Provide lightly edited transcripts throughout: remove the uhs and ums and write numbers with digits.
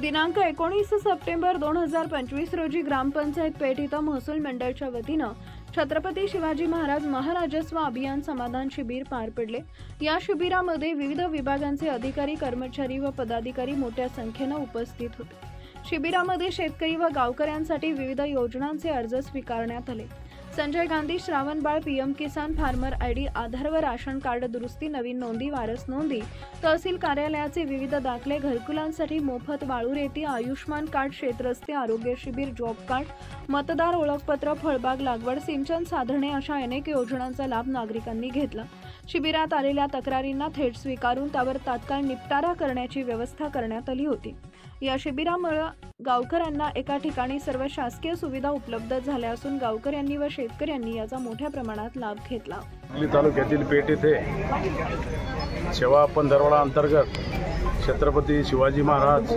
दिनांक 19 सप्टेंबर 2025 रोजी ग्रामपंचायत पेठ इथं महसूल मंडळाच्या वतीनं छत्रपती शिवाजी महाराज महाराजस्व अभियान समाधान शिबिर पार पडले। या शिबिरामध्ये विविध विभागांचे अधिकारी, कर्मचारी व पदाधिकारी मोठ्या संख्येने उपस्थित होते। शिबिरामध्ये शेतकरी व गावकऱ्यांसाठी विविध योजनांचे अर्ज स्वीकारण्यात आले। संजय गांधी श्रावणबाळ, पीएम किसान, फार्मर आयडी, आधार व राशन कार्ड दुरुस्ती, नवीन नोंदी, वारस नोंदी, तहसील कार्यालयाचे विविध दाखले, घरकुलांसाठी मोफत वाळू रेती, आयुष्मान कार्ड, शेतरस्ते, आरोग्य शिबिर, जॉब कार्ड, मतदार ओळखपत्र, फळबाग लागवड, सिंचन साधने अशा अनेक योजनांचा लाभ नागरिकांनी घेतला। शिबिरात आलेल्या तक्रारींना थेट स्वीकारून त्यावर तात्काळ निपटारा करण्याची व्यवस्था करण्यात आली होती। या शिबिरामुळे गावकऱ्यांना एका ठिकाणी सर्व शासकीय सुविधा उपलब्ध झाल्या असून गावकऱ्यांनी व शेतकऱ्यांनी याचा मोठ्या प्रमाणात लाभ घेतला। तालुक्यातील पेठ येथे सेवा पंधरवडा अंतर्गत छत्रपती शिवाजी महाराज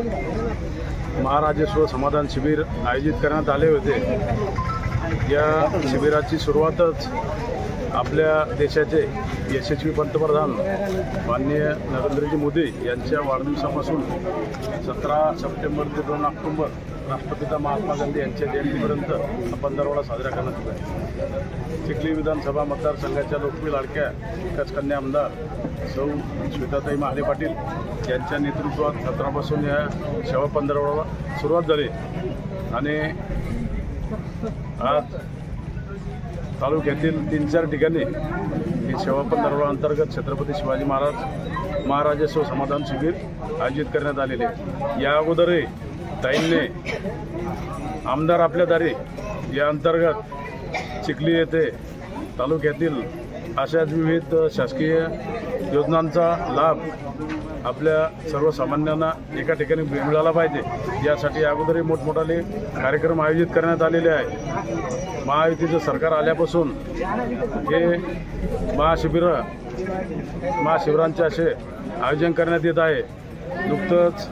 महाराजस्व समाधान शिबिर आयोजित करण्यात आले होते। या शिबिराची सुरुवातच आपल्या देशाचे यशस्वी पंतप्रधान माननीय नरेंद्रजी मोदी यांच्या वाढदिवसापासून 17 सप्टेंबर ते 2 ऑक्टोबर राष्ट्रपिता महात्मा गांधी यांच्या जयंतीपर्यंत हा पंधरवडा साजरा करण्यात येत आहे। चिखली विधानसभा मतदारसंघाच्या लोकप्रिय लाडक्या विकास कन्या आमदार सौ श्वेताताई महाले पाटील यांच्या नेतृत्वात 17 पासून या सेवा पंधरवड्याला सुरुवात झाली आणि आज तालुक्यातील 3-4 ठिकाणी ही सेवा पंधरवडा अंतर्गत छत्रपती शिवाजी महाराज महाराजस्व समाधान शिबिर आयोजित करण्यात आलेले। या अगोदरही ताईंनी आमदार आपल्या दारी या अंतर्गत चिखली येथे तालुक्यातील अशाच विविध शासकीय योजनांचा लाभ आपल्या सर्वसामान्यांना एका ठिकाणी मिळाला पाहिजे यासाठी अगोदरही मोठमोठाले कार्यक्रम आयोजित करण्यात आलेले आहे। महायुतीचं सरकार आल्यापासून हे महाशिबिरांचे असे आयोजन करण्यात येत आहे। नुकतंच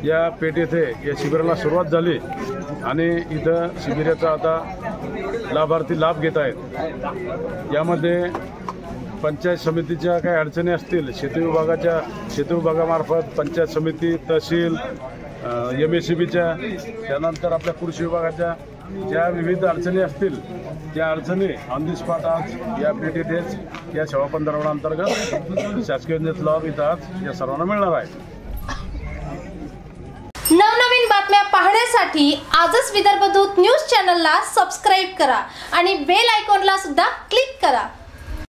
या पेठ येथे या शिबिराला सुरुवात झाली आणि इथं शिबिराचा आता लाभार्थी लाभ घेत आहेत। यामध्ये पंचायत समितीच्या काही अडचणी असतील, शेती विभागामार्फत पंचायत समिती, तहसील, MSCBच्या, त्यानंतर आपल्या कृषी विभागाच्या ज्या विविध अडचणी असतील त्या अडचणी ऑन दी स्पॉट आज या पेठ येथेच या सेवा पंधरवडा अंतर्गत शासकीय योजनेचा लाभ इथं आज या सर्वांना मिळणार आहे। नवनवीन बातम्या पाहण्यासाठी आजच विदर्भ दूत न्यूज चॅनलला सबस्क्राईब करा आणि बेल आयकॉनला सुद्धा क्लिक करा।